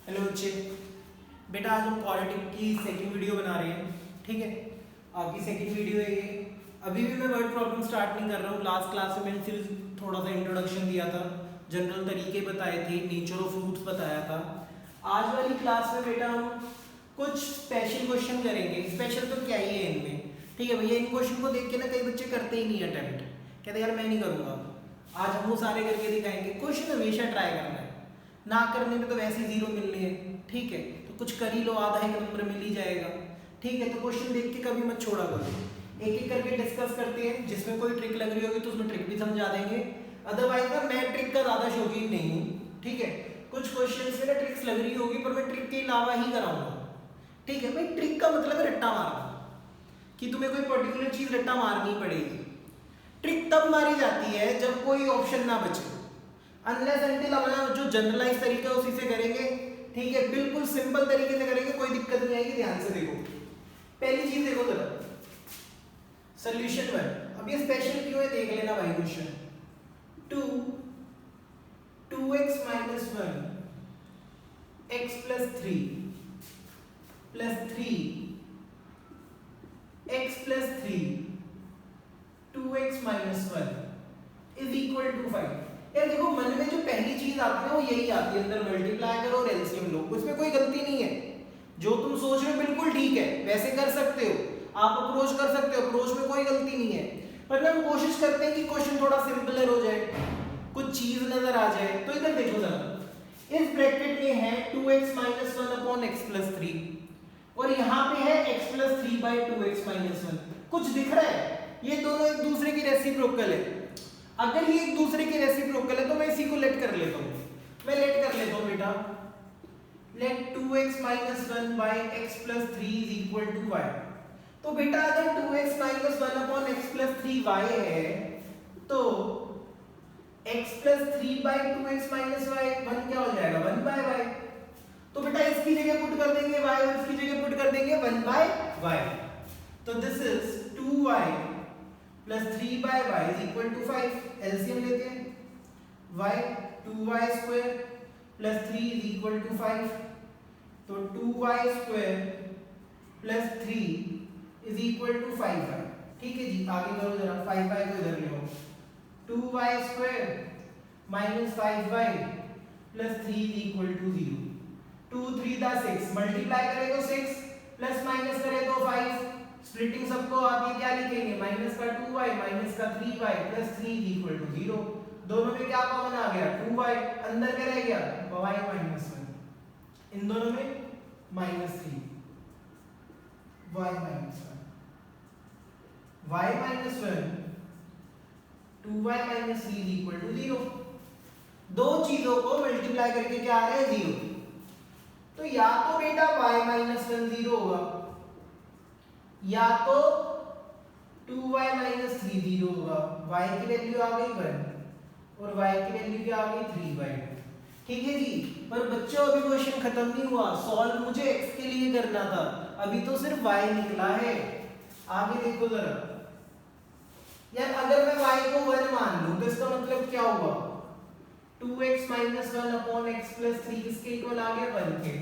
Hello बच्चे, बेटा आज हम क्वाड्रेटिक की सेकंड वीडियो बना रहे हैं। ठीक है, आपकी सेकंड वीडियो है ये। अभी भी मैं वर्ड प्रॉब्लम स्टार्ट नहीं कर रहा हूँ। लास्ट क्लास में मैंने सिर्फ थोड़ा सा इंट्रोडक्शन दिया था, जनरल तरीके बताए थे, नेचर ऑफ फ्रूट्स बताया था। आज वाली क्लास में बेटा हम कुछ स्पेशल क्वेश्चन करेंगे। स्पेशल तो क्या ही है इनमें, ठीक है भैया। इन क्वेश्चन को देख के ना कई बच्चे करते ही नहीं अटेम्प्ट, कहते यार मैं नहीं करूँगा। आज हम वो सारे करके दिखाएंगे। क्वेश्चन हमेशा ट्राई करना है, ना करने में तो वैसे ही जीरो मिलने हैं। ठीक है, तो कुछ कर ही लो, आधा एक नंबर मिल ही जाएगा। ठीक है, तो क्वेश्चन देख के कभी मत छोड़ा करो। एक एक करके डिस्कस करते हैं। जिसमें कोई ट्रिक लग रही होगी तो उसमें ट्रिक भी समझा देंगे। अदरवाइज ना मैं ट्रिक का ज़्यादा शौकीन नहीं हूँ। ठीक है, कुछ क्वेश्चन में ना ट्रिक्स लग रही होगी पर मैं ट्रिक के अलावा ही कराऊंगा। ठीक है भाई, ट्रिक का मतलब है रट्टा मारना, कि तुम्हें कोई पर्टिकुलर चीज़ रट्टा मारनी पड़ेगी। ट्रिक तब मारी जाती है जब कोई ऑप्शन ना बचे। अनलेस अनटिल अपना जो जनरलाइज तरीका है उसी से करेंगे। ठीक है, बिल्कुल सिंपल तरीके से करेंगे, कोई दिक्कत नहीं आएगी। ध्यान से देखो, पहली चीज देखो जरा, सॉल्यूशन 1। अब ये स्पेशल क्यों है देख लेना भाई। Question 2x minus 1 x plus 3 x plus 3 2x minus 1 is equal to 5। यार देखो, मन में जो पहली चीज आती है वो यही आती है, अंदर मल्टीप्लाई करो और एलसीएम लो। उसमें कोई गलती नहीं है। जो तुम सोच रहे हो बिल्कुल ठीक है, वैसे कर सकते हो, आप अप्रोच कर सकते हो, अप्रोच में कोई गलती नहीं है। पर हम कोशिश करते हैं कि क्वेश्चन थोड़ा सिंपलर हो जाए, कुछ चीज नजर आ जाए। तो इधर देखो जरा, इस ब्रैकेट में है 2x minus 1 upon x plus 3 और यहाँ पे है x plus 3 by 2x minus 1। कुछ दिख रहा है? ये दोनों एक दूसरे की रेसिप्रोकल है। अगर ये एक दूसरे के रेसिप्रोकल है तो मैं इसी को लेट कर लेता हूँ। मैं लेट कर लेता हूँ बेटा, let 2x minus 1 by x plus 3 is equal to y। तो बेटा अगर 2x minus 1 upon x plus 3 y है तो x plus 3 by 2x minus y 1 क्या हो जाएगा? 1 बाय y। तो बेटा इसकी जगह पुट कर देंगे y और इसकी जगह पुट कर देंगे 1 बाय y। तो this is 2y plus 3 by y is equal to 5। LCM लेते हैं, y 2y square plus 3 is equal to 5। तो 2y square plus 3 is equal to 5y। ठीक है जी, आगे करो जरा, 5y को इधर ले आओ। 2y square minus 5y plus 3 is equal to 0। 2 3 दा 6, मल्टीप्लाई करें तो 6, प्लस माइनस करें तो 5। स्प्लिटिंग सबको आती है, क्या लिखेंगे? माइनस का 2y माइनस का 3y plus 3 is equal to 0। दोनों में क्या कॉमन आ गया? 2y। अंदर क्या रह गया? y minus 1। इन दोनों में minus 3, y minus 1, y minus 1 2y minus 3 is equal to 0। दो चीजों को मल्टीप्लाई करके क्या आ रहा है? 0। तो या तो बेटा y माइनस 1 0 होगा, या तो 2y माइनस 3 0 होगा। y की वैल्यू आ गई 1 और y की वैल्यू क्या आ गई? 3/2। ठीक है जी। पर बच्चों अभी क्वेश्चन खत्म नहीं हुआ, सॉल्व मुझे x के लिए करना था, अभी तो सिर्फ y निकला है। आगे देखो जरा, यार अगर मैं y को 1 मान लूं तो इसका मतलब क्या हुआ? 2x minus 1 upon x plus 3 किसके इक्वल आ गया? 1 के।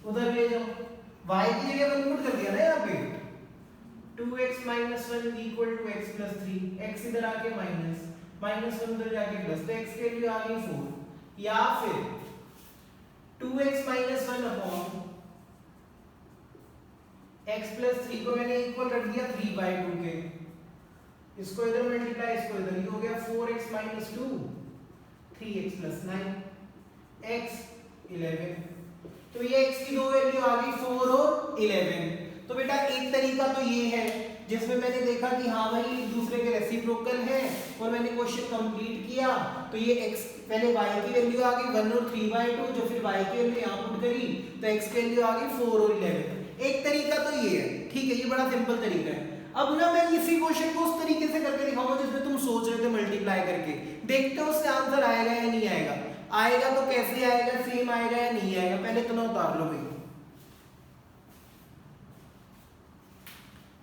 उधर ले जाओ, y की जगह 1 पुट कर दिया ना यहाँ पे। 2x minus 1 is equal to x plus 3, x इधर आके माइनस, माइनस 1 उधर जाके प्लस, तो x की वैल्यू आ गई 4। या फिर 2x minus 1 upon x plus 3 को मैंने इक्वल रख दिया 3/2 के। इसको इधर मल्टीप्लाई, इसको इधर, ये हो गया 4x minus 2 3x plus 9 x 11। तो ये x की दो वैल्यू आ गई 4 और 11। तो बेटा एक तरीका तो ये है जिसमें मैंने देखा कि हाँ भाई एक दूसरे के रेसिप्रोकल है और मैंने क्वेश्चन कंप्लीट किया। तो ये x, पहले y की वैल्यू आ गई 1 और 3/2, जो फिर y की वैल्यू यहाँ पुट करी तो x की वैल्यू आ गई 4 और 11। एक तरीका तो ये है। ठीक है, ये बड़ा सिंपल तरीका है। अब ना मैं इसी क्वेश्चन को उस तरीके से करके दिखाऊंगा जिसमें तुम सोच रहे थे मल्टीप्लाई करके। देखते हो उससे आंसर आएगा या नहीं आएगा। आएगा तो कैसे आएगा? सेम आएगा या नहीं आएगा? पहले इतना उतार लो भाई,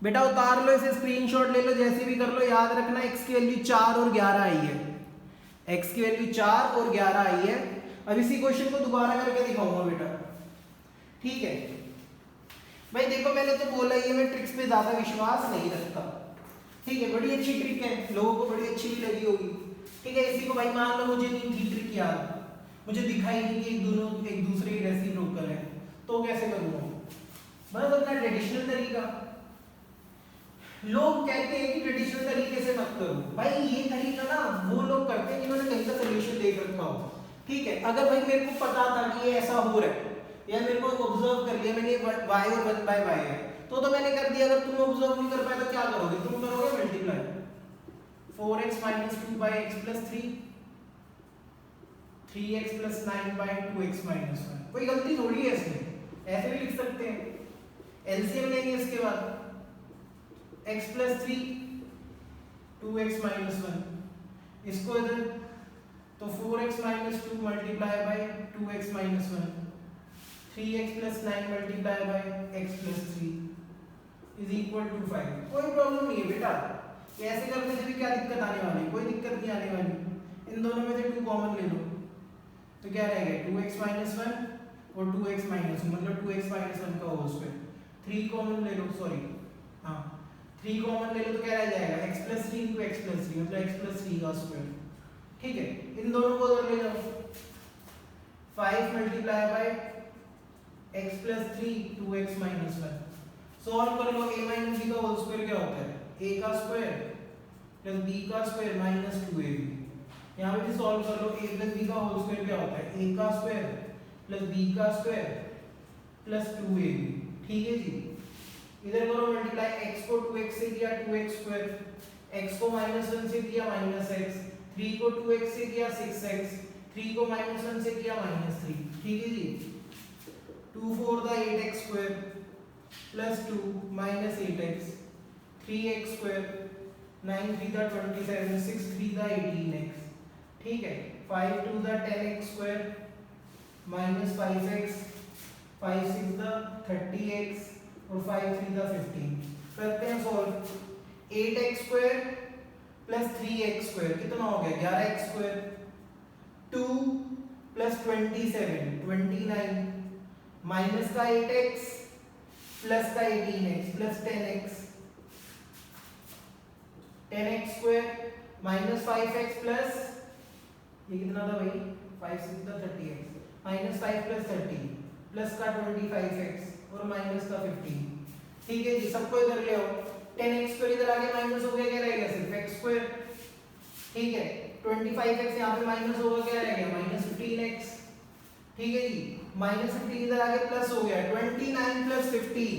बेटा उतार लो इसे, स्क्रीनशॉट ले लो, जैसे भी कर लो। याद रखना x की वैल्यू 4 और 11 आई है, x की वैल्यू 4 और 11 आई है। अब इसी क्वेश्चन को दोबारा करके दिखाऊंगा बेटा। ठीक है भाई, देखो मैंने तो बोला ये मैं ट्रिक्स पे ज्यादा विश्वास नहीं रखता, ठीक है। बड़ी अच्छी ट्रिक है, लोगों को बड़ी अच्छी भी लगी होगी, ठीक है। इसी को भाई मान लो मुझे नहीं थी ट्रिक याद, मुझे दिखाई नहीं कि एक दूसरे की रेसिप्रोकल है, तो कैसे करूँगा? बस अपना ट्रेडिशनल तरीका। लोग कहते हैं कि ट्रेडिशनल तरीके से मत करो, भाई ये तरीका ना वो लोग करते हैं जिन्होंने कहीं का सोल्यूशन देख रखा हो, ठीक है। अगर भाई मेरे को पता था कि ये ऐसा हो रहा है या मेरे को ऑब्जर्व कर लिया मैंने y और 1/y है तो मैंने कर दिया। अगर तुम ऑब्जर्व नहीं कर पाए तो क्या करोगे? तुम करोगे multiply 4x - 2/x + 3 3x + 9/2x - 1। कोई गलती थोड़ी है इसमें, ऐसे भी लिख सकते हैं। एलसीएम लेंगे इसके बाद x + 3 2x - 1, इसको इधर तो 4x - 2 × 2x - 1 3x + 9 × x + 3 = 5। कोई प्रॉब्लम नहीं है बेटा, ऐसे करने से भी क्या दिक्कत आने वाली है? कोई दिक्कत नहीं आने वाली। इन दोनों में से 2 कॉमन ले लो तो क्या रहेगा 2x - 1 और 2x - 1 मतलब 2x - 1 का होल स्क्वायर। 3 कॉमन ले लो, सॉरी हाँ 3 कॉमन ले लो तो क्या रह जाएगा x + 3 × x + 3 मतलब x + 3 का स्क्वायर, ठीक है। इन दोनों को उधर ले जाओ 5 × x + 3 2x - 1 सॉल्व कर लो। a - b का होल स्क्वायर क्या होता है? a का स्क्वायर + b का स्क्वायर - 2ab। यहाँ पे भी सॉल्व कर लो, a + b का होल स्क्वायर क्या होता है? a का स्क्वायर + b का स्क्वायर + 2ab, ठीक है जी। इधर करो मल्टीप्लाई, x को 2x से किया 2x स्क्वायर, x को -1 से किया -x, 3 को 2x से किया 6x, 3 को -1 से किया -3, ठीक है जी। 2 4 दा 8x square + 2 -8x 3x square 9 3 दा 27 6 3 दा 18x, ठीक है। 5 2 दा 10x स्क्वायर -5x 5 6 दा 30x और 5 3 दा 15। करते हैं solve. 8x square + 3x square कितना हो गया? 11x स्क्वायर 2 + 27 29 माइनस का 8x प्लस का 18x plus 10x 10x square -5x plus ये कितना था भाई 5 6 था 30x -5 + 30 प्लस का 25x और माइनस का 15, ठीक है जी। सबको इधर ले आओ, 10x स्क्वायर इधर आगे माइनस हो गया, क्या रहेगा? सिर्फ x स्क्वायर, ठीक है। 25x यहाँ पे माइनस होगा, क्या रहेगा? -15x, ठीक है जी। -15 इधर आगे प्लस हो गया 29 + 15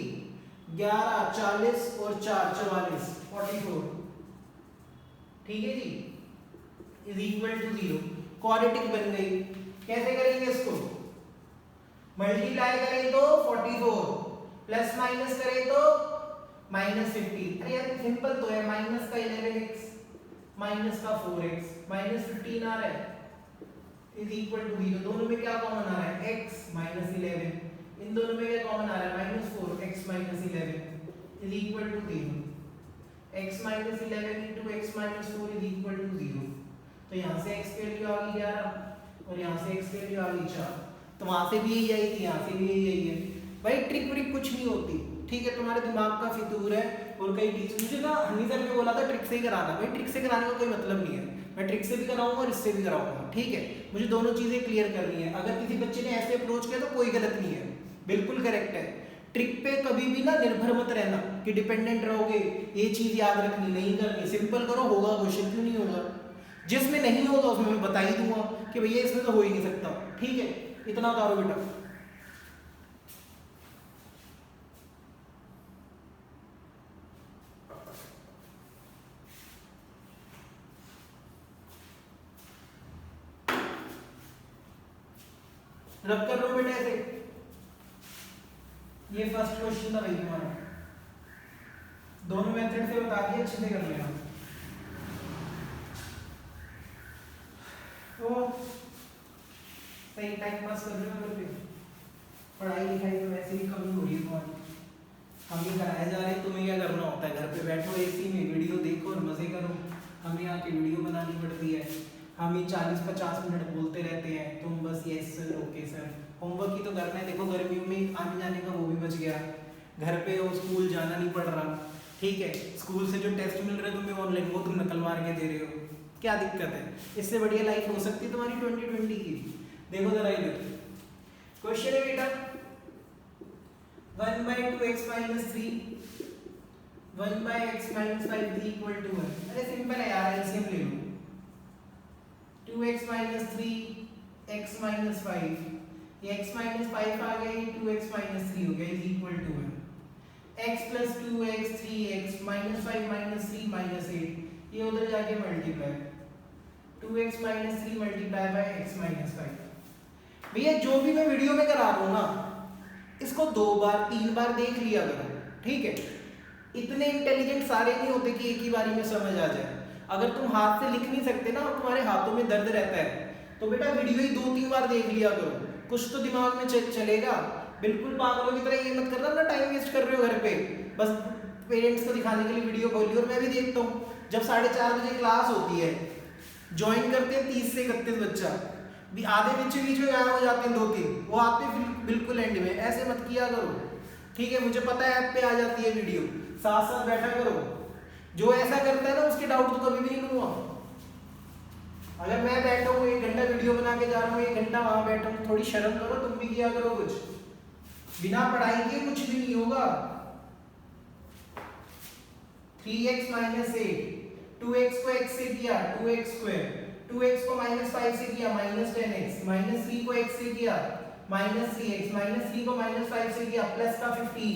11 40 और 4 44 44, ठीक है जी। = 0 क्वाड्रेटिक बन गई। कैसे करेंगे इसको? मल्टीप्लाई करें तो 44 प्लस माइनस करें तो -15। अरे यार सिंपल तो है, माइनस का 11x माइनस का 4x -15 आ रहा है = 0। दोनों में क्या कॉमन आ रहा है? x - 11। इन दोनों में क्या कॉमन आ रहा है? -4x - 11 = 0। x - 11 × x - 4 = 0। तो यहाँ से x की वैल्यू आ गई 11 और यहाँ से x की वैल्यू आ गई 4। तो वहाँ से भी यही आई थी, यहाँ से भी यही है। भाई ट्रिक व्रिक कुछ नहीं होती, ठीक है। तुम्हारे दिमाग का फितूर है। और कई टीचर मुझे ना हनी सर ने बोला था ट्रिक से ही कराना, भाई ट्रिक से कराने का कोई मतलब नहीं है। मैं ट्रिक से भी कराऊंगा और इससे भी कराऊंगा, ठीक है। मुझे दोनों चीजें क्लियर करनी है। अगर किसी बच्चे ने ऐसे अप्रोच किया तो कोई गलत नहीं है, बिल्कुल करेक्ट है। ट्रिक पे कभी भी ना निर्भर मत रहना कि डिपेंडेंट रहोगे, ये चीज याद रखनी नहीं करनी। सिंपल करो, होगा क्वेश्चन, क्यों नहीं होगा। जिसमें नहीं होगा उसमें मैं बता ही दूंगा कि भैया इसमें तो हो ही नहीं सकता, ठीक है। इतना उतारो बेटा। रब कर लो बेटा ऐसे। ये फर्स्ट क्वेश्चन था भाई तुम्हारा, दोनों मेथड से बता दिए, अच्छे से कर लेना। तो सही टाइम पास कर रहे हो घर पे? पढ़ाई लिखाई तो वैसे ही कमी हो रही है तुम्हारी, हम ही कराए जा रहे हैं। तुम्हें क्या करना होता है? घर पे बैठो एसी में वीडियो देखो और मजे करो। हमें यहाँ की वीडियो बनानी पड़ती है, हम ही 40-50 मिनट बोलते रहते हैं, तुम बस yes sir okay sir. Homework ही तो करना है, देखो गर्मियों में आने जाने का वो भी बच गया, घर पे हो, स्कूल जाना नहीं पड़ रहा, ठीक है। स्कूल से जो टेस्ट मिल रहे हैं तुम्हें ऑनलाइन, वो तुम नकल मार के दे रहे हो, क्या दिक्कत है? इससे बढ़िया लाइफ हो सकती है तुम्हारी 2020 की। देखो जरा इधर क्वेश्चन है बेटा, 1/2x - 3 1/x - 5 = 1। अरे सिंपल है यार, एलसीएम ले लो। 2x - 3 x - 5, ये x - 5 आ गया, ये 2x - 3 हो गया, = 1। x + 2x 3x - 5 - 3 - 8, ये उधर जाके मल्टीप्लाई, 2x - 3 × x - 5। भैया जो भी मैं वीडियो में करा रहा हूँ ना, इसको 2 बार 3 बार देख लिया करो, ठीक है। इतने इंटेलिजेंट सारे नहीं होते कि एक ही बारी में समझ आ जाए। अगर तुम हाथ से लिख नहीं सकते ना, और तुम्हारे हाथों में दर्द रहता है, तो बेटा वीडियो ही 2-3 बार देख लिया करो, कुछ तो दिमाग में चलेगा। बिल्कुल पागलों की तरह ये मत करना ना, टाइम वेस्ट कर रहे हो घर पे, बस पेरेंट्स को दिखाने के लिए वीडियो खोली। और मैं भी देखता हूँ, जब 4:30 बजे क्लास होती है, ज्वाइन करते हैं 30 से 31 बच्चा, भी आधे बीच में गायब हो जाते हैं 2-3, वो आते बिल्कुल एंड में। ऐसे मत किया करो, ठीक है। मुझे पता है ऐप पे आ जाती है वीडियो, साथ साथ बैठा करो। जो ऐसा करता है ना, उसके डाउट तो कभी भी नहीं लूंगा। अगर मैं बैठा हूँ 1 घंटा वीडियो बना के जा रहा हूँ, 1 घंटा वहां बैठा हूँ, थोड़ी शर्म करो, तुम भी किया करो कुछ। बिना पढ़ाई के कुछ भी नहीं होगा। 3x - 8, 2x को x से किया 2x², 2x को -5 से किया -10x, -3 को x से किया -3x, -3 को -5 से किया प्लस का 15।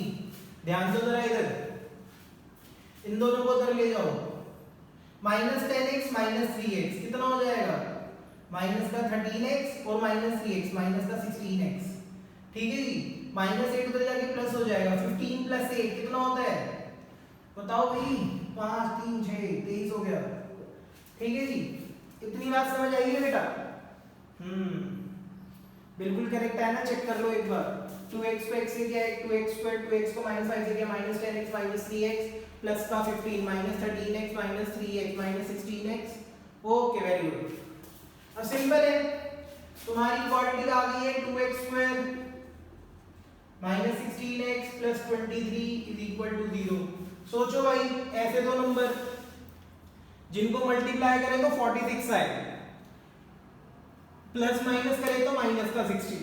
ध्यान दो जरा इधर, इन दोनों को उधर ले जाओ, -10x -3x कितना हो जाएगा, माइनस का 13x और -3x माइनस का 16x, ठीक है जी। -8 उधर जाके प्लस हो जाएगा, 15 + 8 कितना होता है बताओ भाई, 5 3 6 23 हो गया, ठीक है जी। इतनी बात समझ आई है बेटा? बिल्कुल करेक्ट है ना, चेक कर लो एक बार। 2x को x से किया 2x², 2x को -5 से किया -10x -3x प्लस का 15 -13x -3x -16x। Okay very good. अब सिंपल है, तुम्हारी क्वांटिटी आ गई है 2x² -16x + 23 = 0। सोचो भाई, ऐसे दो नंबर जिनको मल्टीप्लाई करें तो 46 आए, प्लस माइनस करें तो -60।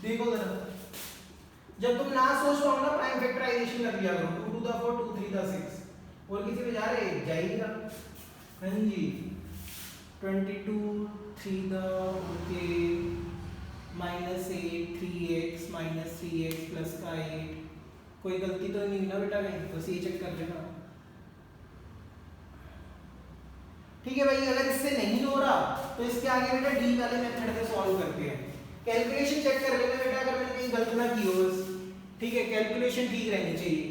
देखो जरा, जब तुम ना सोच पाओ ना, प्राइम फैक्टराइजेशन कर लिया करो, 2 to the 4 2 3 the 6। और किसी पे जा रहे जाएगी ना, हाँ जी, 22 3 the okay -8 3x -3x plus का 8। कोई गलती तो नहीं ना बेटा कहीं, बस ये चेक कर लेना, ठीक है भाई। अगर इससे नहीं हो रहा तो इसके आगे बेटा डी वाले मेथड से सॉल्व करते हैं। कैलकुलेशन चेक कर लेना बेटा, अगर मैंने कहीं गलत ना की हो, ठीक है। कैलकुलेशन ठीक रहनी चाहिए।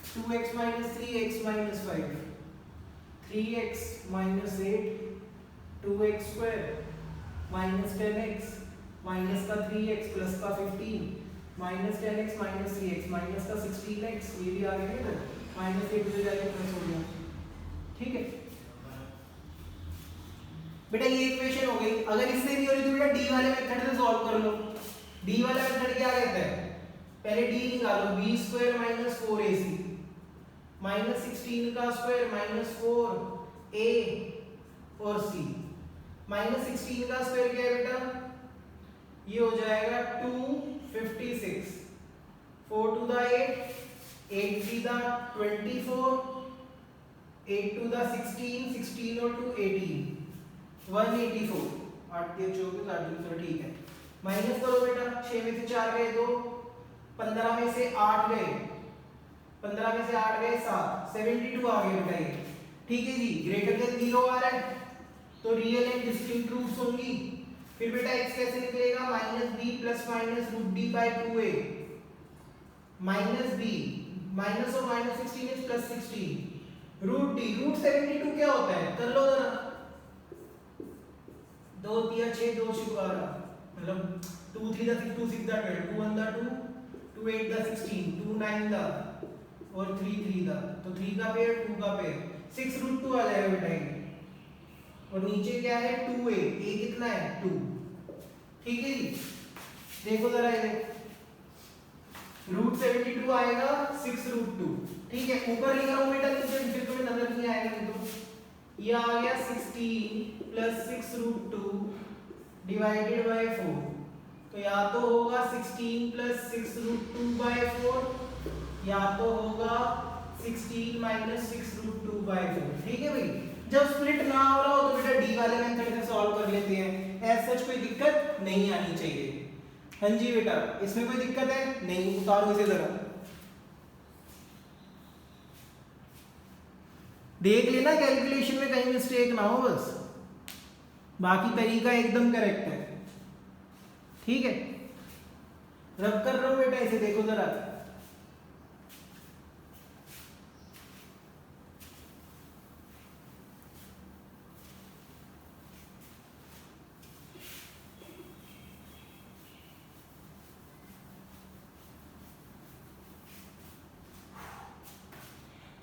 2x - 3x - 5, 3x - 8, 2x² -10x minus का 3x प्लस का 15 -10x -3x माइनस का 16x, ये भी आ गया ना, -8 हो जाएगा प्लस हो गया, ठीक है बेटा। ये इक्वेशन हो गई। अगर इससे नहीं हो रही तो बेटा डी वाले मेथड से सॉल्व कर लो। डी वाला मेथड क्या कहता है, पहले डी निकालो, b² - 4ac -16 का स्क्वायर -4a और c। -16 का स्क्वायर क्या है बेटा, ये हो जाएगा 256, 4 to the 8, 8 3 the 24, 8 to the 16, 16 और 2 18, 184, 8 3 24 8 2 ठीक है। माइनस करो बेटा, 6 में से 4 गए 2, 15 में से 8 गए, 15 में से 8 गए 7, 72 आ गए बेटा ये, ठीक है जी। ग्रेटर देन 0 आ रहा है तो रियल एंड डिस्टिंक्ट रूट्स होंगी। फिर बेटा x कैसे निकलेगा, -b ± √d/2a -b माइनस और -16 is +16 √d। √72 क्या होता है, कर लो जरा, 2 3 6 2 6 12, मतलब 2 3 the 6 2 6 the 12, 2 1 the 2 2 8 the 16 2 9 the और 3 3 the, तो 3 का पेयर 2 का पेयर 6 √2 आ जाएगा बेटा ये। और नीचे क्या है 2a, a कितना है 2, ठीक है जी। देखो जरा ये √72 आएगा 6√2, ठीक है। ऊपर लिख रहा हूँ बेटा तुझे फिर तुम्हें नजर नहीं आएगा, नहीं तो ये आ गया 16 प्लस 6√2 डिवाइडेड बाय 4, तो या तो होगा 16 प्लस 6√2 बाय 4 या तो होगा 16 माइनस 6√2 बाय 4, ठीक है भाई। जब स्प्लिट ना हो रहा हो तो बेटा डी वाले मेथड से सॉल्व कर लेते हैं, ऐसा सच कोई दिक्कत नहीं आनी चाहिए। हाँ जी बेटा, इसमें कोई दिक्कत है नहीं, उतारो इसे जरा, देख लेना कैलकुलेशन में कहीं मिस्टेक ना हो बस, बाकी तरीका एकदम करेक्ट है, ठीक है। रब कर रहा हूं बेटा इसे, देखो जरा,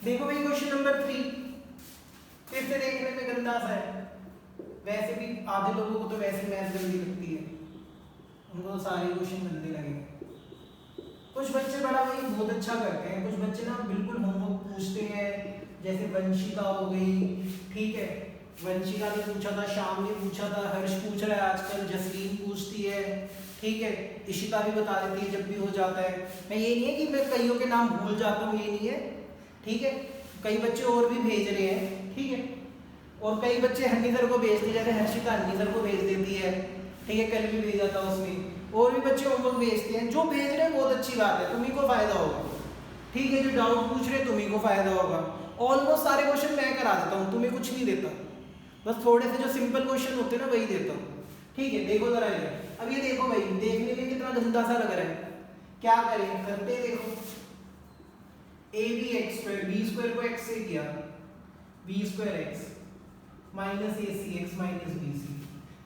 देखो भाई क्वेश्चन नंबर 3 फिर से देखने में गंदा सा है, वैसे भी आधे लोगों को तो वैसे मैथ गंदी लगती है, उनको तो सारे क्वेश्चन गंदे लगेंगे। कुछ बच्चे बड़ा भाई बहुत अच्छा करते हैं, कुछ बच्चे ना बिल्कुल होमवर्क पूछते हैं, जैसे वंशिका हो गई, ठीक है, वंशिका ने पूछा था, श्याम ने पूछा था, हर्ष पूछ रहा है आजकल, जसलीन पूछती है, ठीक है, इशिता भी बता देती है जब भी हो जाता है। मैं ये नहीं है कि मैं कईयों के नाम भूल जाता हूँ, ये नहीं है, ठीक है। कई बच्चे और भी भेज रहे हैं, ठीक है, और कई बच्चे हन्नी सर को भेजते हैं, जैसे हर्षिता हन्नी सर को भेज देती है, ठीक है, कल भी भेजा था उसमें, और भी बच्चे होमवर्क भेजते हैं। जो भेज रहे हैं बहुत अच्छी बात है, तुम्ही को फायदा होगा, ठीक है, जो डाउट पूछ रहे हैं तुम्ही को फायदा होगा। ऑलमोस्ट सारे क्वेश्चन मैं करा देता हूँ, तुम्हें कुछ नहीं देता, बस थोड़े से जो सिंपल क्वेश्चन होते हैं ना वही देता हूँ, ठीक है। देखो जरा ये, अब ये देखो भाई, देखने में कितना गंदा सा लग रहा है, क्या करें, करते देखो, a b x square, b square को x से किया, b स्क्वायर x माइनस ए सी एक्स माइनस बी सी।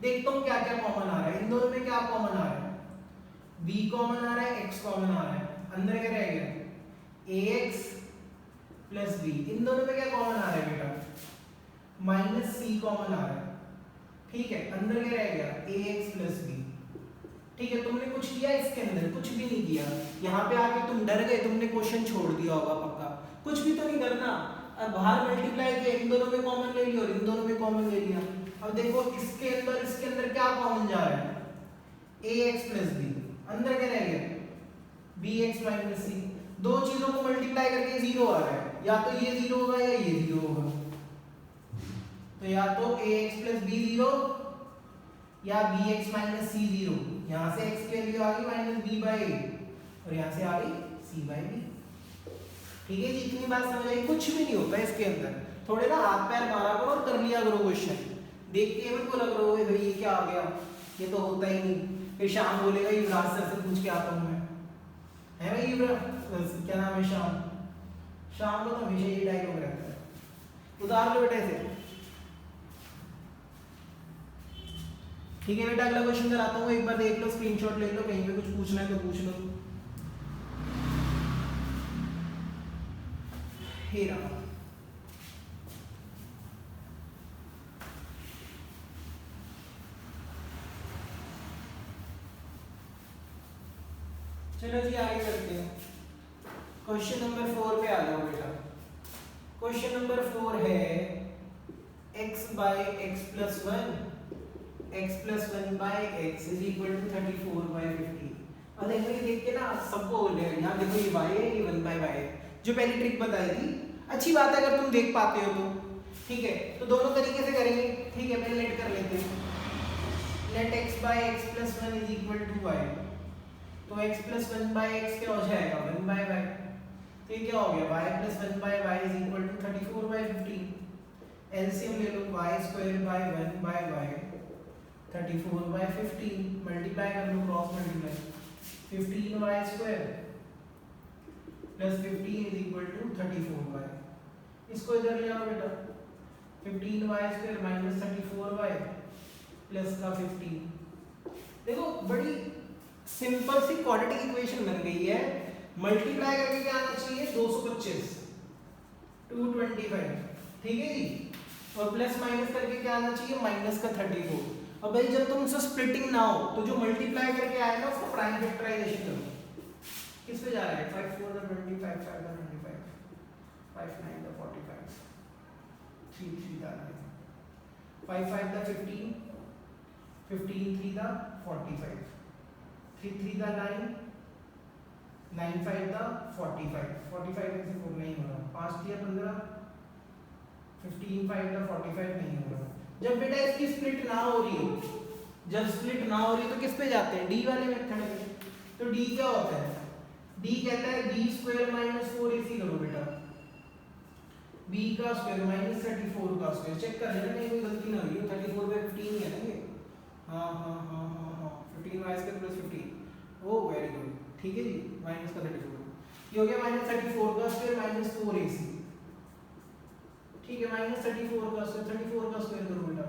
देखता हूँ क्या क्या कॉमन आ रहा है, इन दोनों में क्या कॉमन आ रहा है, b कॉमन आ रहा है, x कॉमन आ रहा है, अंदर क्या रह गया ax प्लस b, इन दोनों में क्या कॉमन आ रहा है बेटा, माइनस c कॉमन आ रहा है, ठीक है, अंदर क्या रह गया ax प्लस b, ठीक है। तुमने कुछ किया इसके अंदर, कुछ भी नहीं किया, यहाँ पे आके तुम डर गए, तुमने क्वेश्चन छोड़ दिया होगा पक्का, कुछ भी तो नहीं करना। अब बाहर मल्टीप्लाई किया, इन दोनों में कॉमन ले लिया और इन दोनों में कॉमन ले लिया। अब देखो इसके अंदर क्या कॉमन जा रहा है, ax प्लस b, अंदर क्या रह गया bx माइनस c, दो चीजों को मल्टीप्लाई करके 0 आ रहा है, या तो ये 0 होगा या ये 0 होगा, तो या तो ax प्लस b 0 या bx माइनस c 0, यहाँ से x की वैल्यू आ गई माइनस b बाई a और यहाँ से आ गई c बाई b, ठीक है जी। इतनी बात समझ आई, कुछ भी नहीं होता इसके अंदर, थोड़े ना हाथ पैर मारा करो और कर लिया करो क्वेश्चन, देख के मत बोला करो भाई ये क्या आ गया, ये तो होता ही नहीं, फिर शाम बोलेगा युवराज सर से पूछ के आता हूँ मैं, है भाई युवराज क्या नाम है शाम, शाम को तो हमेशा ये डायलॉग रहता है, उतार लो बेटा इसे, ठीक है बेटा। अगला क्वेश्चन कराता हूँ, एक बार देख लो, स्क्रीनशॉट ले लो, कहीं पे कुछ पूछना है तो पूछ लो। हे राम, चलो जी आगे करते हैं, क्वेश्चन नंबर 4 पे आ जाओ बेटा। क्वेश्चन नंबर 4 है x by X plus 1 x plus 1 by X is equal to 34 by 50। अब देखो ये देख के ना सबको बोलेगा यहाँ देखो ये y है, ये 1 बाई y है, जो पहली ट्रिक बताई थी, अच्छी बात है अगर तुम देख पाते हो तो, ठीक है। तो दोनों तरीके से करेंगे, ठीक है, पहले लेट कर लेते हैं, let x by X plus 1 is equal to y, तो x प्लस 1 बाई एक्स क्या हो जाएगा 1 बाई y, तो ये क्या हो गया y plus 1 by y is equal to 34 by 50। LCM ले लो, y square by 1 by y 34 by 50, multiply कर लो, cross multiply, 15y square plus 15 is equal to 34y, इसको इधर ले आओ बेटा, 15y square minus 34y plus का 15। देखो बड़ी सिंपल सी क्वाड्रेटिक इक्वेशन बन गई है, मल्टीप्लाई करके क्या आना चाहिए 225 225, ठीक है जी। और प्लस माइनस करके क्या आना चाहिए, माइनस का 34। अब भाई जब तुमसे स्प्लिटिंग ना हो तो जो मल्टीप्लाई करके आया ना उसको प्राइम फैक्टराइजेशन करो। किस पे जा रहा है, 5 4 the 20, 5 5 the 25, 5 9 the 45, 3 3 the 9, 5 5 the 15, 15 3 the 45, 3 3 the 9, 9 5 the 45, 45 में से 4 नहीं हो रहा, 5 3 15, 15 5 द 45 नहीं हो रहा। जब बेटा इसकी स्प्लिट ना हो रही हो, जब स्प्लिट ना हो रही तो किस पे जाते हैं, डी वाले मेथड में। तो डी क्या होता है, डी कहता है बी स्क्वायर माइनस 4ac करो बेटा, b का स्क्वायर माइनस 34 का स्क्वायर। चेक कर लेना कहीं कोई गलती ना हुई हो, 34 पे 15 ही है ना ये, हाँ हाँ हाँ हाँ हाँ 15 y स्क्वायर प्लस 15, ओ वेरी गुड, ठीक है जी, माइनस का 34 ये हो गया माइनस 34 का स्क्वायर माइनस 4ac, ठीक है, माइनस 34 का स्क्वायर, 34 का स्क्वायर करो बेटा,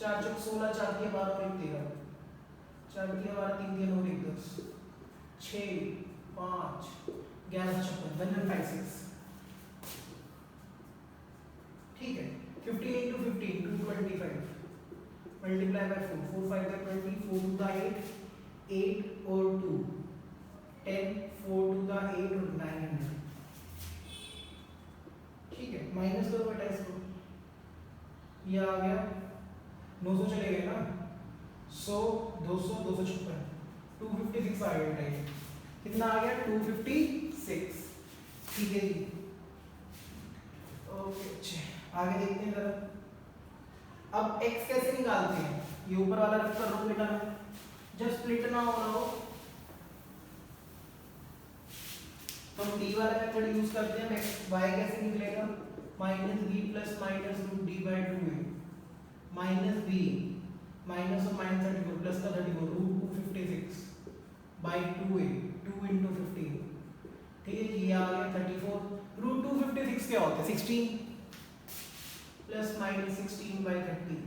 4 चौक 16, 4 3 12 और 1 13, 4 3 12 3 3 और 1 10, 6 5 11 56 156, ठीक है। 15 into 15 225 मल्टीप्लाई बाय 4, 4 5 का 20, 4 2 का 8, 8 और 2 10, 4 2 का 8 और 900, ठीक है। माइनस करो बेटा इसको, ये आ गया 900 चले गए ना, 100 200 256, 256 आ गया बेटा, कितना आ गया 256, ठीक है जी। ओके अच्छा आगे देखते हैं जरा। अब x कैसे निकालते हैं, ये ऊपर वाला रख कर रो बेटा, जब स्प्लिट ना हो रहा हो तो हम d वाला मेथड यूज करते हैं। y कैसे निकलेगा, minus B plus minus root D by 2a minus B minus और माइनस 34 प्लस का 34 रूट 256 बाई 2a 2 इंटू 15, ठीक है जी, ये आ गया 34। रूट 256 क्या होता है, 16 प्लस माइनस 16 बाई 30।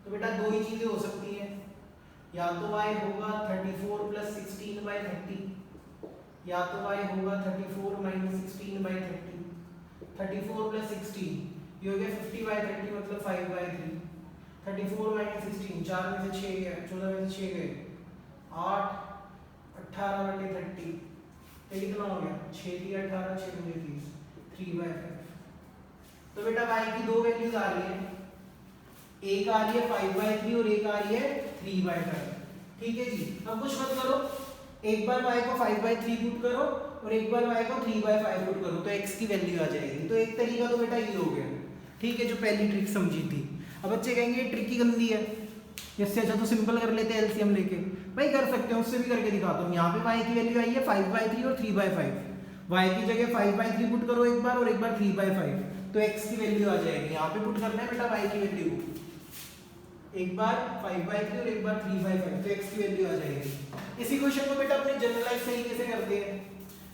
तो बेटा दो ही चीजें हो सकती हैं, या तो y होगा 34 प्लस 16 बाई 30, या तो y होगा 34 माइनस 16 बाई 30, 34 प्लस 16 ये हो गया 50 बाई 30 मतलब 5 बाई 3, 34 माइनस 16 4 में से 6 गया, 14 में से 6 गए 8, 18 बटे 30, तो कितना हो गया 6 3 18 6 मुझे 30, 3 बाई 5। तो बेटा y की दो वैल्यूज आ रही है, एक आ रही है 5 बाई 3 और एक आ रही है 3 बाई 5, ठीक है जी। अब कुछ मत करो, एक बार y को 5 बाई 3 पुट करो और एक बार y को 3 बाई 5 पुट करो तो x की वैल्यू आ जाएगी। तो एक तरीका तो बेटा ये हो गया, ठीक है, जो पहली ट्रिक समझी थी। अब बच्चे कहेंगे ये ट्रिक की गंदी है, इससे अच्छा तो सिंपल कर लेते हैं एलसीएम लेके। भाई कर सकते हैं, उससे भी करके दिखाता हूँ। यहाँ पे y की वैल्यू आई है 5 बाई 3 और 3 बाई 5, y की जगह 5 बाई 3 पुट करो एक बार और एक बार 3 बाई 5, तो x की वैल्यू आ जाएगी। यहाँ पे पुट करना है बेटा y की वैल्यू, एक बार 5 बाई 3 और एक बार 3 बाई 5, तो x की वैल्यू आ जाएगी। इसी क्वेश्चन को बेटा अपने जनरलाइज तरीके से करते हैं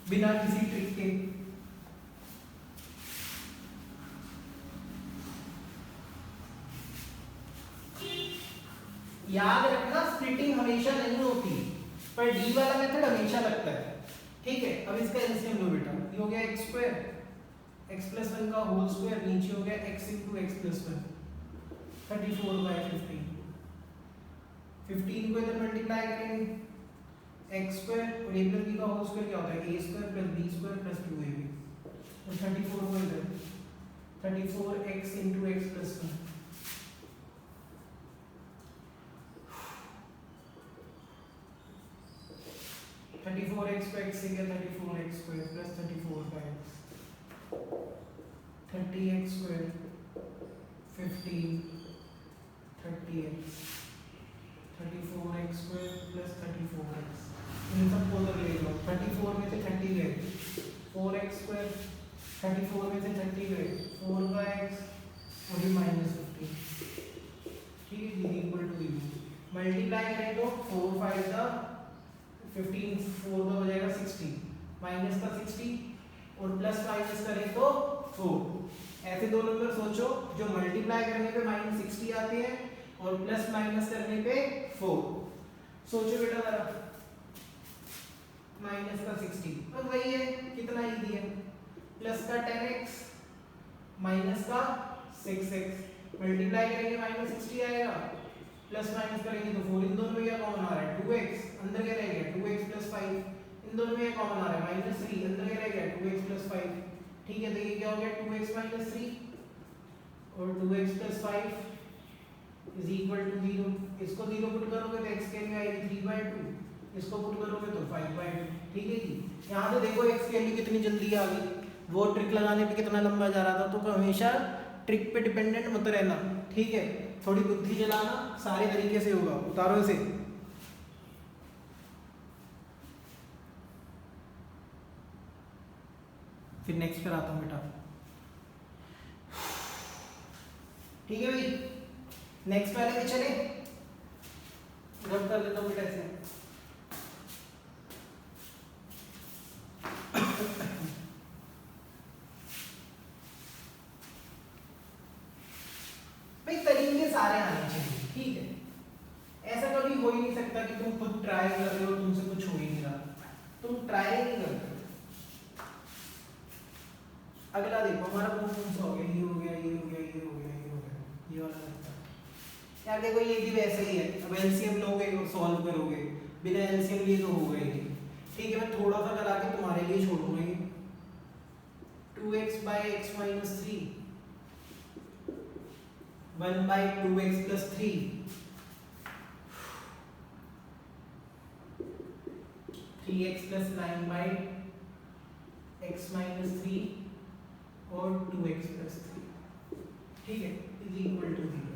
बिना किसी ट्रिक के। याद रखना स्प्लिटिंग हमेशा नहीं होती, पर डी वाला मेथड हमेशा लगता है, ठीक है। अब इसका एलसीएम लो बेटा, ये हो गया x स्क्वायर, x प्लस 1 का होल स्क्वायर, नीचे हो गया x into x plus 1, 34 by 15, 15 को इधर मल्टीप्लाई करेंगे x स्क्वायर और a प्लस b का होल स्क्वायर क्या होता है, a square plus b square plus 2ab, और 34 को इधर 34x into x plus 1, 34x को x से क्या 34x स्क्वायर प्लस 34 का x, 30x square 15 30x, 34x square plus 34x, इन सबको उधर ले लो, 34 में से 30 गए, 4x स्क्वायर 34 में से 30 गए 4 का x और ये माइनस 15, ठीक है जी, इक्वल टू 0। मल्टीप्लाई करें तो 4 5 का 15, 4 का हो जाएगा 60, माइनस का 60 और प्लस माइनस करें तो 4। ऐसे दो नंबर सोचो जो मल्टीप्लाई करने पे माइनस 60 आते हैं और प्लस माइनस करने पे 4। सोचो बेटा जरा, माइनस का 60 बस वही है, कितना इजी है, प्लस का 10x माइनस का 6x मल्टीप्लाई करेंगे माइनस 60 आएगा, प्लस माइनस करेंगे तो 4, इन दोनों में क्या कॉमन आ रहा है 2x, अंदर क्या रह गया 2x प्लस 5, इन दोनों में कॉमन आ रहा है माइनस 3, अंदर क्या रह गया 2x प्लस 5। ठीक है, तो ये क्या हो गया 2x माइनस 3 और 2x plus 5 is equal to 0। इसको 0 पुट करोगे तो x की वैल्यू आएगी 3/2, इसको पुट करोगे तो 5/2। ठीक है जी, यहाँ से देखो x की वैल्यू कितनी जल्दी आ गई, वो ट्रिक लगाने पे कितना लंबा जा रहा था। तो हमेशा ट्रिक पे डिपेंडेंट मत रहना, ठीक है, थोड़ी बुद्धि चलाना, सारे तरीके से होगा। उतारो इसे। फिर नेक्स्ट पर आता हूँ बेटा। ठीक है भाई, नेक्स्ट वाले पे चले, रब कर लेता हूँ बेटा ऐसे। भाई तरीके सारे आने चाहिए, ठीक है, ऐसा कभी हो ही नहीं सकता कि तुम खुद ट्राई कर रहे हो तुमसे कुछ हो ही नहीं रहा, तुम ट्राई नहीं करते। अगला देखो हमारा कौन सा हो गया, ये हो गया, ये हो गया, ये हो गया, ये हो गया, ये वाला लगता है यार। देखो ये भी वैसे ही है, अब एलसीएम लोगे और सॉल्व करोगे, बिना एलसीएम लिए तो होगा ही नहीं। ठीक है, मैं थोड़ा सा करा के तुम्हारे लिए छोड़ूंगा ये 2x by x minus 3 1 by 2x plus 3 3x plus 9 by x minus 3 और 2x प्लस 3। ठीक है, इज इक्वल टू 0।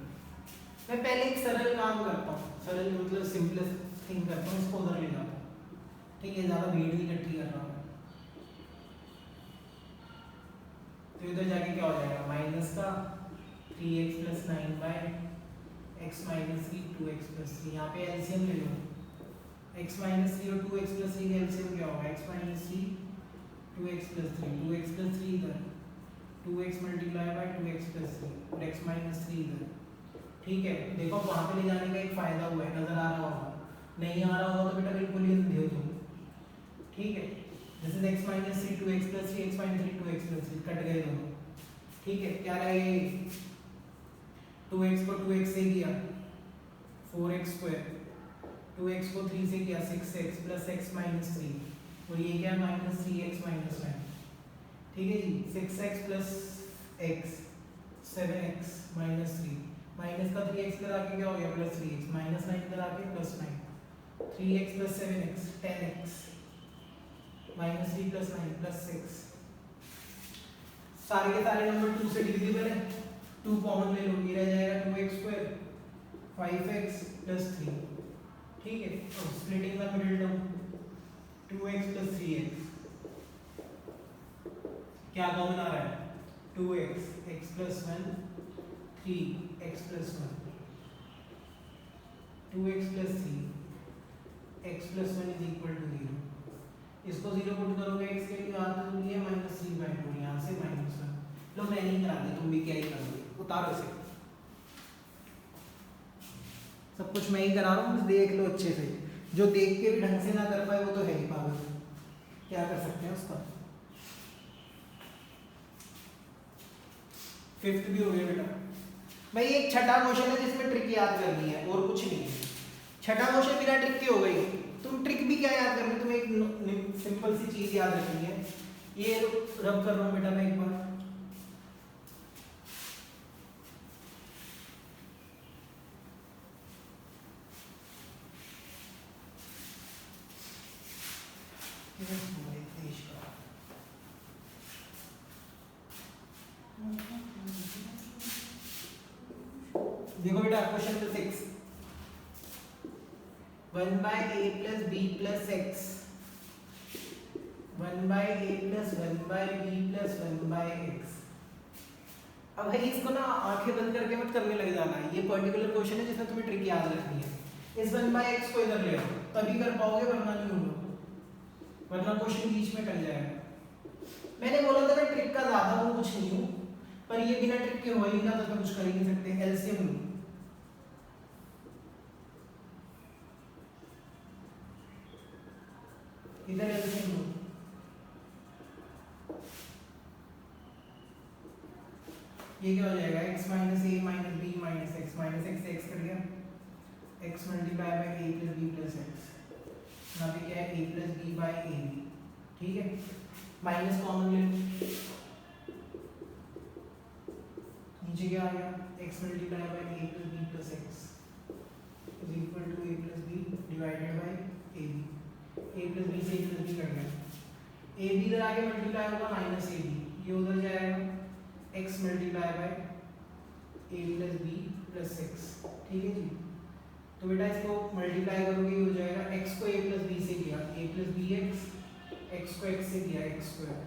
मैं पहले एक सरल काम करता हूँ, सरल मतलब सिंपलेस्ट थिंग करता हूँ, इसको उधर ले जाता हूँ। ठीक है, ज़्यादा भीड़ नहीं इकट्ठी कर रहा हूँ। तो इधर जाके क्या हो जाएगा माइनस का 3x plus 9 by x minus 3 2x plus 3। यहाँ पे एलसीएम ले लो, x माइनस 3 और 2x प्लस 3 का एलसीएम क्या होगा x minus 3 2x plus 3, 2x plus 3 इधर 2x multiply by 2x plus 3 और x माइनस 3 इधर। ठीक है, देखो वहाँ पे ले जाने का एक फायदा हुआ है, नजर आ रहा होगा, नहीं आ रहा होगा तो बेटा बिल्कुल ही अंधे हो तुम। ठीक है, this is x minus 3 2x plus 3 x minus 3 2x plus 3 cut गए दोनों। ठीक है, क्या रहेगा 2x को 2x से किया 4x स्क्वायर, 2x को 3 से किया 6x प्लस x माइनस 3 और ये क्या माइनस 3x माइनस 9। ठीक है जी, 6x plus x 7x minus 3 minus का 3x करा के क्या हो गया प्लस 3x माइनस 9 करा के plus 9 3x plus 7x 10x minus 3 plus 9 plus 6। सारे के सारे नंबर 2 से डिविजिबल है, 2 कॉमन ले लो, ये रह जाएगा 2x स्क्वायर 5x प्लस 3। ठीक है, और splitting the middle term 2x plus 3x क्या कॉमन आ रहा है 2x x plus 1 3x plus 1 2x plus 3 x plus 1 is equal to 0। इसको 0 पुट करोगे x के लिए आता है माइनस 3/2, यहाँ से माइनस 1। लो मैं नहीं करा दूँ, तुम भी क्या ही करोगे, उतारो इसे। सब कुछ मैं ही करा रहा हूँ, बस देख लो अच्छे से, जो देख के भी ढंग से ना कर पाए वो तो है ही पागल, क्या कर सकते हैं उसका। फिफ्थ भी हो गया बेटा। भाई एक छठा क्वेश्चन है जिसमें ट्रिक याद करनी है और कुछ नहीं है। छठा क्वेश्चन बिना ट्रिक के हो गई, तुम ट्रिक भी क्या याद करनी, तुम्हें एक सिंपल सी चीज याद रखनी है। ये रब कर रहा हूँ बेटा मैं एक बार, देश का देखो बेटा question number 6 1 by a plus b plus x 1 by a plus 1 by b plus 1 by x। अब भाई इसको ना आंखें बंद करके मत करने लग जाना है, ये पर्टिकुलर क्वेश्चन है जिसमें तुम्हें ट्रिक याद रखनी है। इस 1 by x को इधर ले आओ तभी कर पाओगे, वरना नहीं होगा, वरना क्वेश्चन बीच में कट जाएगा। मैंने बोला था मैं ट्रिक का ज्यादा हूँ कुछ नहीं हूँ, पर ये बिना ट्रिक के हो ही ना, तो इसमें कुछ कर ही नहीं सकते। एलसीएम लो, इधर एलसीएम लो, ये क्या हो जाएगा x minus A minus B minus X से x कट गया, x multiply by a plus B plus X, यहाँ पे क्या है a plus B by A B, ठीक है, माइनस कॉमन ले लो, नीचे क्या आ गया x multiply by a plus B plus X is equal to a plus B divided by a plus B से a प्लस बी कट गया, a B इधर आगे मल्टीप्लाई होगा माइनस a बी, ये उधर जाएगा x multiply by a plus B plus X, ठीक है जी। तो बेटा इसको मल्टीप्लाई करोगे ये हो जाएगा x को a प्लस बी से किया a प्लस बी एक्स को x से किया x स्क्वायर,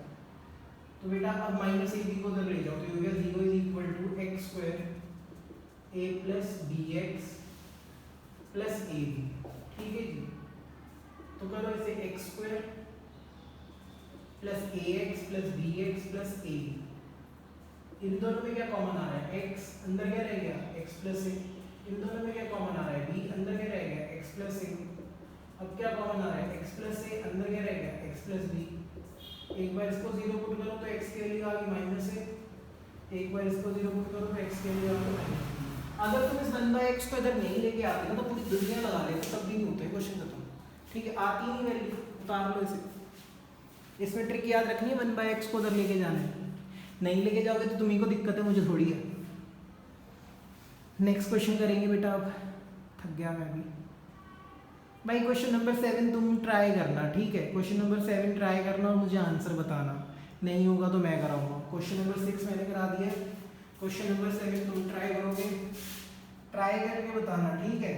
तो बेटा अब माइनस a बी को उधर ले जाओ तो ये हो गया 0 is equal to x square a plus b x plus a b, ठीक है जी। तो करो इसे x square plus a x plus b x plus a b, इन दोनों में क्या कॉमन आ रहा है x, अंदर क्या रह गया x प्लस a, इन दोनों में क्या कॉमन आ रहा है b, अंदर क्या रह गया x प्लस a, अब क्या कॉमन आ रहा है x प्लस a, अंदर क्या रह गया x प्लस b, एक बार इसको 0 पुट करो तो x के लिए आ गई माइनस a, एक बार इसको 0 पुट करो तो x के लिए आ गई माइनस b। अगर तुम इस 1/x को इधर नहीं लेके आते ना तो पूरी दुनिया लगा लेते तब भी नहीं होता है क्वेश्चन खत्म, ठीक है, आती नहीं वैल्यू उतार लो इसे। इसमें ट्रिक याद रखनी है 1/x को उधर लेके जाना है, नहीं लेके जाओगे तो तुम्ही को दिक्कत है, मुझे थोड़ी है। नेक्स्ट क्वेश्चन करेंगे बेटा, अब थक गया मैं भी भाई। क्वेश्चन नंबर 7 तुम ट्राई करना, ठीक है, क्वेश्चन नंबर 7 ट्राई करना और मुझे आंसर बताना, नहीं होगा तो मैं कराऊंगा। क्वेश्चन नंबर 6 मैंने करा दिया, क्वेश्चन नंबर 7 तुम ट्राई करोगे, ट्राई करके बताना, ठीक है।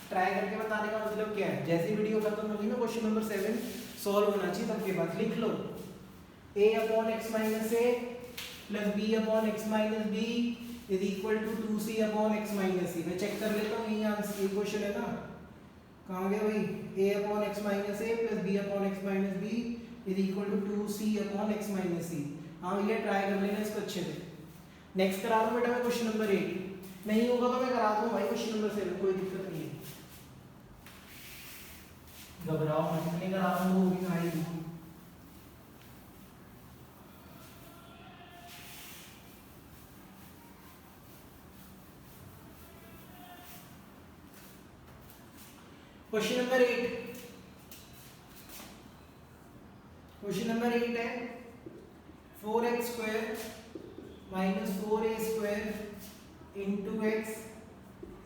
ट्राई करके बताने का मतलब क्या है, जैसी वीडियो खत्म होगी ना क्वेश्चन नंबर 7 सॉल्व होना चाहिए, तब के बाद लिख लो a upon x minus a plus b upon x minus b is equal to 2c upon x minus c। मैं चेक कर लेता हूँ, यही आंसर, ये क्वेश्चन है ना, कहाँ गया भाई, a upon x minus a plus b upon x minus b is equal to 2c upon x minus c। हाँ भैया ट्राई कर लेना इसको अच्छे से। नेक्स्ट करा दूँ बेटा मैं क्वेश्चन नंबर 8, नहीं होगा तो मैं करा दूँ भाई क्वेश्चन नंबर 7, कोई दिक्कत नहीं है, घबराओ मत, नहीं करा दूँ वो भी आएगी। क्वेश्चन नंबर 8, क्वेश्चन नंबर 8 है 4x square minus 4a square into X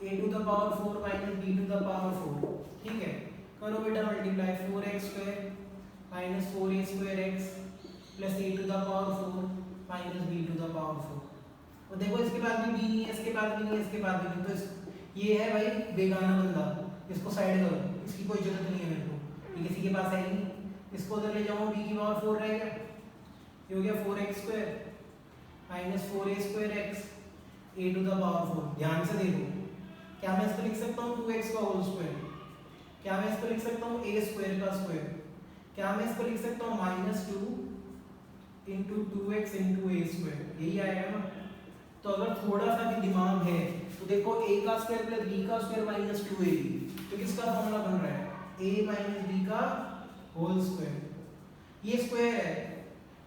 a to the power 4 minus b to the power 4, ठीक है। करो बेटा multiply 4x square minus 4a square x plus a to the power 4 minus b to the power 4। और देखो इसके बाद भी b नहीं है, इसके बाद भी नहीं है, इसके बाद भी नहीं, तो ये है भाई बेगाना बंदा, इसको साइड करो, इसकी कोई जरूरत नहीं है मेरे को, ये किसी के पास है ही नहीं। इसको उधर ले जाऊँ b की पावर 4 रहेगा, ये हो गया 4x square minus 4a square x a to the power 4। ध्यान से देखो, क्या मैं इसको लिख सकता हूँ 2x का होल स्क्वायर, क्या मैं इसको लिख सकता हूँ a स्क्वायर का स्क्वायर, क्या मैं इसको लिख सकता हूँ minus 2 into 2x into a square, यही आएगा ना। तो अगर थोड़ा सा भी दिमाग है तो देखो a का स्क्वायर प्लस b का स्क्वायर माइनस 2ab, तो किसका फॉर्मूला बन रहा है a माइनस b का होल स्क्वायर। ये स्क्वायर है,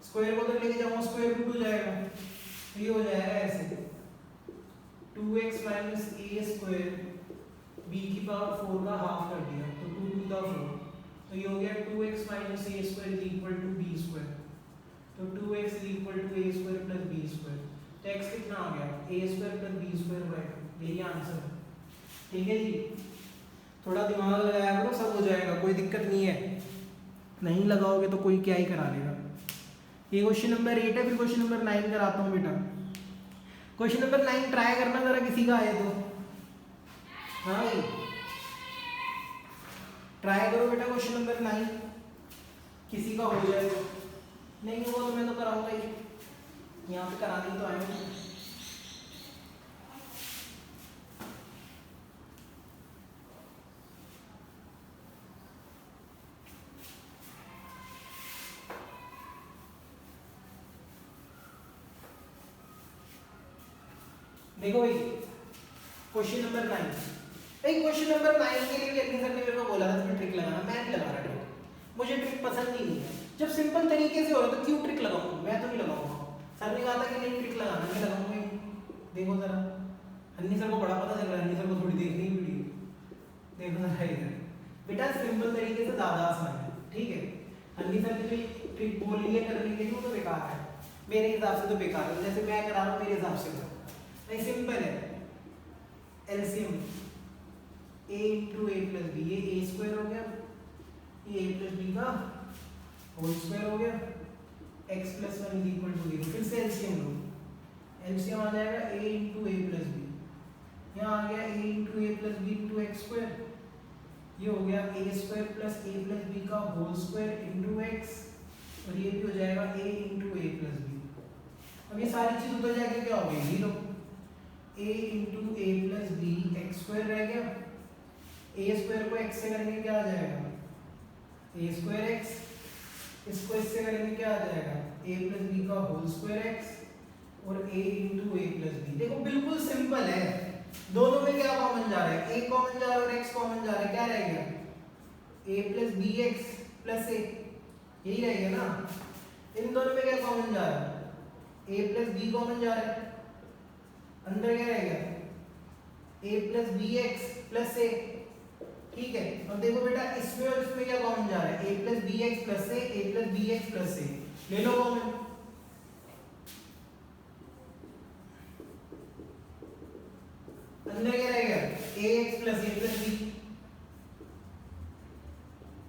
स्क्वायर को उधर लेके जाऊंगा स्क्वायर रूट हो जाएगा, तो ये हो जाएगा ऐसे 2x minus a square b की पावर 4 का हाफ कर दिया तो 2 टू द 4, तो ये हो गया 2x minus a square is equal to b square, तो 2x is equal to a square plus b square, तो x कितना आ गया a square plus b square बराबर, यही आंसर है, ठीक है जी। थोड़ा दिमाग लगाया करो, सब हो जाएगा, कोई दिक्कत नहीं है, नहीं लगाओगे तो कोई क्या ही करा लेगा। ये क्वेश्चन नंबर 8 है, फिर क्वेश्चन नंबर 9 कराता हूँ बेटा। क्वेश्चन नंबर 9 ट्राई करना जरा, किसी का आए तो, हाँ भाई ट्राई करो बेटा क्वेश्चन नंबर 9, किसी का हो जाए तो, नहीं हुआ तो मैं तो कराऊंगा ही, यहाँ पे कराने तो आए। देखो भाई क्वेश्चन नंबर 9, भाई क्वेश्चन नंबर 9 के लिए भी अग्नि सर ने मेरे को बोला था तुम्हें ट्रिक लगाना, मैं नहीं लगा रहा ट्रिक, मुझे ट्रिक पसंद ही नहीं है। जब सिंपल तरीके से हो रहा तो क्यों ट्रिक लगाऊं, मैं तो नहीं लगाऊंगा। सर ने कहा था कि नहीं ट्रिक लगाना, मैं लगाऊंगा देखो जरा, हन्नी सर को बड़ा पता चल रहा है, हन्नी सर को थोड़ी देखनी ही वीडियो। देखो जरा इधर बेटा, सिंपल तरीके से ज्यादा आसान है, ठीक है। हन्नी सर की जो ट्रिक बोली है करने के लिए वो तो बेकार है, मेरे हिसाब से तो बेकार है, जैसे मैं करा रहा हूँ मेरे हिसाब से तो नहीं, सिंपल है। LCM a into a plus b, ये ए स्क्वायर हो गया, ये ए प्लस बी का होल स्क्वायर हो गया, x plus one is equal to 0। फिर से एलसीएम लो, एलसीएम आ जाएगा a into a plus b, यहाँ आ गया a into a plus b into x square, ये हो गया a square plus a plus b का होल स्क्वायर इंटू एक्स, और ये भी हो जाएगा a into a plus b. अब ये सारी चीज उधर जाके क्या हो गई, 0। a into a plus b x square रह गया, a स्क्वायर को x से करेंगे क्या आ जाएगा, a स्क्वायर x, इसको इससे करेंगे क्या आ जाएगा, a प्लस बी का होल स्क्वायर x, और a into a plus b. देखो बिल्कुल सिंपल है, दोनों में क्या कॉमन जा रहा है, a कॉमन जा रहा है और x कॉमन जा रहा है, क्या रह गया, a plus b x plus a, यही रहेगा ना। इन दोनों में क्या कॉमन जा रहा है, a प्लस बी कॉमन जा रहा है, अंदर क्या रहेगा, a plus b x plus a, ठीक है। और देखो बेटा, इसमें और इसमें क्या कॉमन जा रहा है, a plus b x plus a plus b x plus a, ले लो कॉमन। अंदर क्या रहेगा, ax plus a plus b।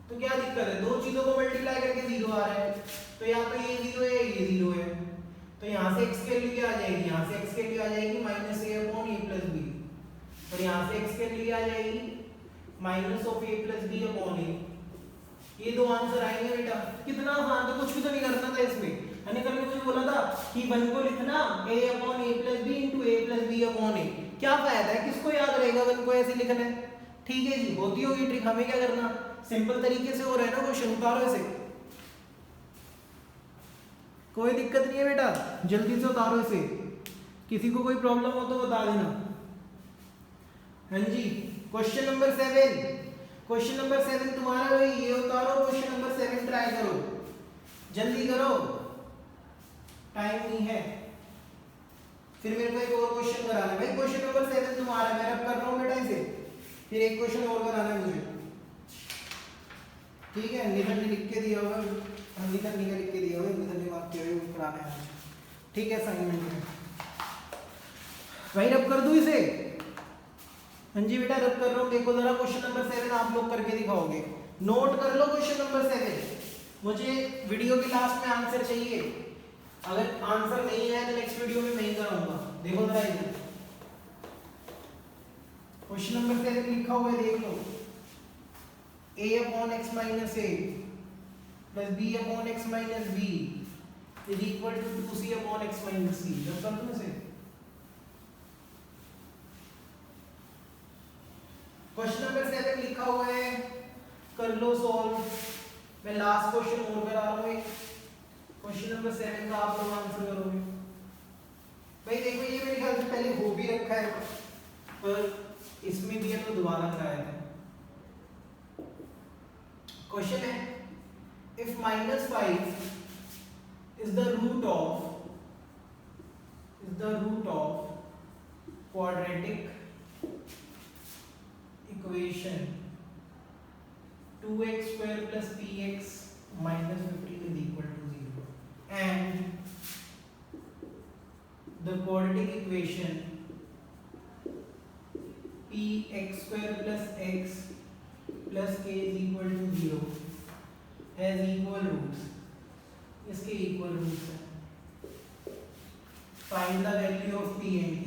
तो क्या दिक्कत है, दो चीजों को मल्टीप्लाई करके 0 आ रहा है, तो या तो ये 0 है ये 0 है, तो यहाँ से x के लिए क्या आ जाएगी, यहाँ से x के लिए आ जाएगी minus a upon a plus b, और यहाँ से x के लिए आ जाएगी minus of a plus b upon a। ये दो आंसर आएंगे बेटा, कितना आसान, तो कुछ भी तो नहीं करना था इसमें। मैंने कल मुझे बोला था कि 1 को लिखना a upon a plus b into a plus b upon a, क्या फायदा है, किसको याद रहेगा 1 को ऐसे लिखना है, ठीक है जी, होती होगी ट्रिक, हमें क्या करना, सिंपल तरीके से हो रहा है ना क्वेश्चन, उतारो इसे, कोई दिक्कत नहीं है बेटा, जल्दी से उतारो इसे, किसी को कोई प्रॉब्लम हो तो बता देना। हाँ जी, क्वेश्चन नंबर 7, क्वेश्चन नंबर 7 तुम्हारा भाई, ये उतारो, क्वेश्चन नंबर 7 ट्राई करो, जल्दी करो, टाइम नहीं है, फिर मेरे को एक और क्वेश्चन कराना है भाई। क्वेश्चन नंबर 7 तुम्हारा, मैं रब कर रहा हूँ बेटा इसे, फिर एक क्वेश्चन और कराना है मुझे, ठीक है। निधन ने लिख के दिया होगा, निधन ने लिख के दिया होगा, निधन ने बात किया होगा, कराना है मुझे, ठीक है, असाइनमेंट में भाई, रब कर दूं इसे। हाँ जी बेटा, रब कर रहा हूँ, देखो जरा क्वेश्चन नंबर 7 आप लोग करके दिखाओगे, नोट कर लो क्वेश्चन नंबर 7, मुझे वीडियो के लास्ट में आंसर चाहिए, अगर आंसर नहीं है तो नेक्स्ट वीडियो में मैं ही कराऊंगा। देखो जरा इधर क्वेश्चन नंबर 7 लिखा हुआ है, देख लो, a upon x minus a plus b upon x minus b is equal to 2c upon x minus c। जब कर दूं इसे, क्वेश्चन नंबर 7 लिखा हुआ है, कर लो सॉल्व। मैं लास्ट क्वेश्चन और करा रहा हूँ, क्वेश्चन नंबर 7 का आप लोग आंसर करोगे भाई। देखो ये मेरे ख्याल से पहले हो भी रखा है, पर इसमें भी तो दोबारा कराया था। क्वेश्चन है, if minus 5 is the root of quadratic equation 2x square plus px minus 15 is equal to 0, and the quadratic equation px square plus x plus k is equal to 0 has equal roots, इसके equal roots है। Find the value of p and k।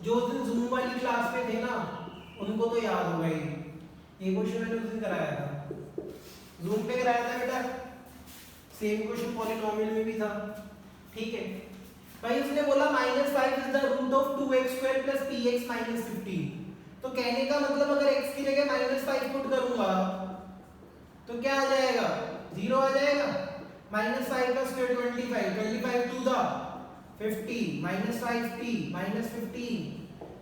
जो दिन zoom वाली class में थे ना, उनको तो याद होगा ये क्वेश्चन मैंने उस दिन कराया था, जूम पे कराया था बेटा, सेम क्वेश्चन पॉलिनोमियल में भी था, ठीक है भाई। उसने बोला -5 is the root of 2x square plus px minus 15, तो कहने का मतलब अगर x की जगह -5 पुट करूंगा तो क्या आ जाएगा, 0 आ जाएगा। -5 का square 25 to the 50 -5p -15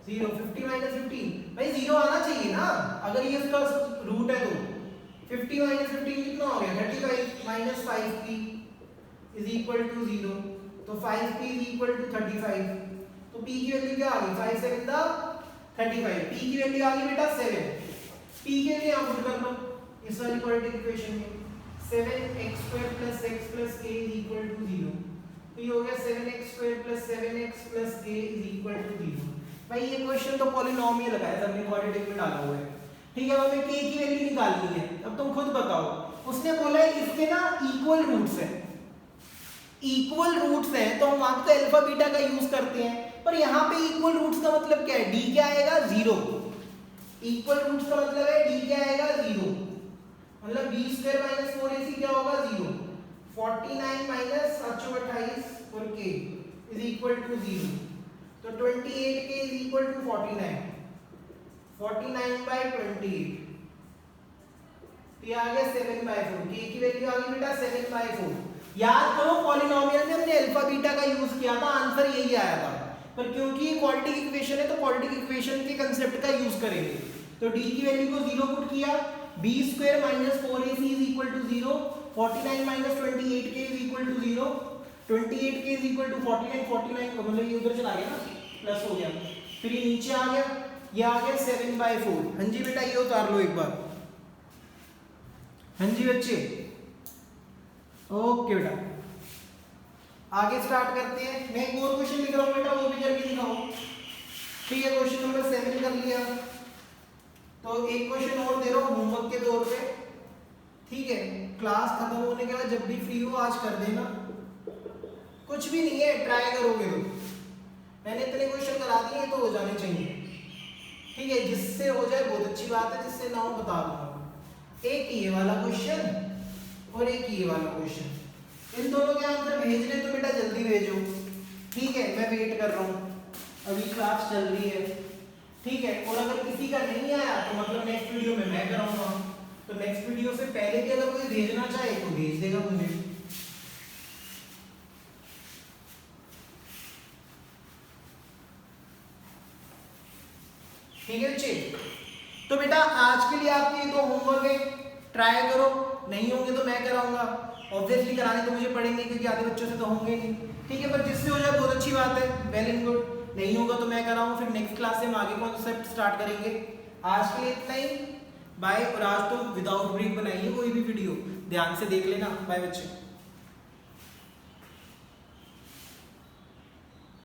0, 50 minus 15 भाई 0 आना चाहिए ना, अगर ये इसका रूट है तो 50 माइनस 15 कितना हो गया, 35 minus 5p is equal to 0, तो 5p इज इक्वल टू 35, तो p की वैल्यू क्या आ गई 5 7 दा 35, p की वैल्यू आ गई बेटा 7, p की वैल्यू यहां पुट कर लो इस वाली क्वाड्रेटिक इक्वेशन में 7x² + x + k = 0, तो ये हो गया 7x² + 7x + k = 0। भाई ये क्वेश्चन तो पॉलिनोमियल है, हमने क्वाड्रेटिक में डाला हुआ है, ठीक है। अब हमें k की वैल्यू निकालनी है, अब तुम खुद बताओ। उसने बोला है इसके ना इक्वल रूट्स हैं, इक्वल रूट्स हैं तो हम वहां पे अल्फा बीटा का यूज करते हैं, पर यहाँ पे इक्वल रूट्स का मतलब क्या है, d क्या आएगा 0, इक्वल रूट्स का मतलब है d क्या आएगा 0, मतलब b² - 4ac क्या होगा 0, 49 - 728 और k = 0, तो 28k = 49, 49/28, तो ये आ गया 7/4, k की वैल्यू आ गई बेटा 7/4। याद करो पॉलिनोमियल में हमने अल्फा बीटा का यूज किया था, आंसर यही आया था, पर क्योंकि ये क्वाड्रेटिक इक्वेशन है तो क्वाड्रेटिक इक्वेशन के कांसेप्ट का यूज करेंगे। तो d की वैल्यू को 0 पुट किया, b² - 4ac = 0, 49 - 28k = 0, 28k = 49, 49 मतलब ये उधर चला गया ना, प्लस हो गया, फिर ये नीचे आ गया, ये आ गया 7/4। हाँ जी बेटा ये उतार लो एक बार, हाँ जी बच्चे, ओके बेटा आगे स्टार्ट करते हैं। मैं एक और क्वेश्चन लिख रहा हूँ बेटा, वो भी करके दिखाओ, ठीक है। क्वेश्चन नंबर 7 कर लिया, तो एक क्वेश्चन और दे रहा हूँ होमवर्क के तौर पे, ठीक है। क्लास खत्म होने के बाद जब भी फ्री हो आज कर देना, कुछ भी नहीं है, ट्राई करोगे तो मैंने इतने क्वेश्चन करा दिए तो हो जाने चाहिए, ठीक है। जिससे हो जाए बहुत अच्छी बात है, जिससे ना हो बता दूंगा। एक ये वाला क्वेश्चन और एक ये वाला क्वेश्चन, इन दोनों के आंसर भेजने तो बेटा जल्दी भेजो, ठीक है। मैं वेट कर रहा हूँ, अभी क्लास चल रही है, ठीक है। और अगर किसी का नहीं आया तो मतलब नेक्स्ट वीडियो में मैं कराऊंगा, तो नेक्स्ट वीडियो से पहले भी अगर कोई भेजना चाहे तो भेज देगा मुझे, ठीक है बच्चे। तो बेटा आज के लिए आपके ये 2 होमवर्क है, ट्राई करो, नहीं होंगे तो मैं कराऊंगा, ऑब्वियसली कराने तो मुझे पड़ेंगे क्योंकि आधे बच्चों से तो होंगे नहीं, ठीक है। पर जिससे हो जाए बहुत अच्छी बात है, वेल एंड गुड, नहीं होगा तो मैं कराऊं, फिर नेक्स्ट क्लास से हम आगे कॉन्सेप्ट स्टार्ट करेंगे। आज के लिए इतना ही, बाय। और आज तो विदाउट ब्रेक बनाइए कोई भी वीडियो, ध्यान से देख लेना, बाय बच्चे।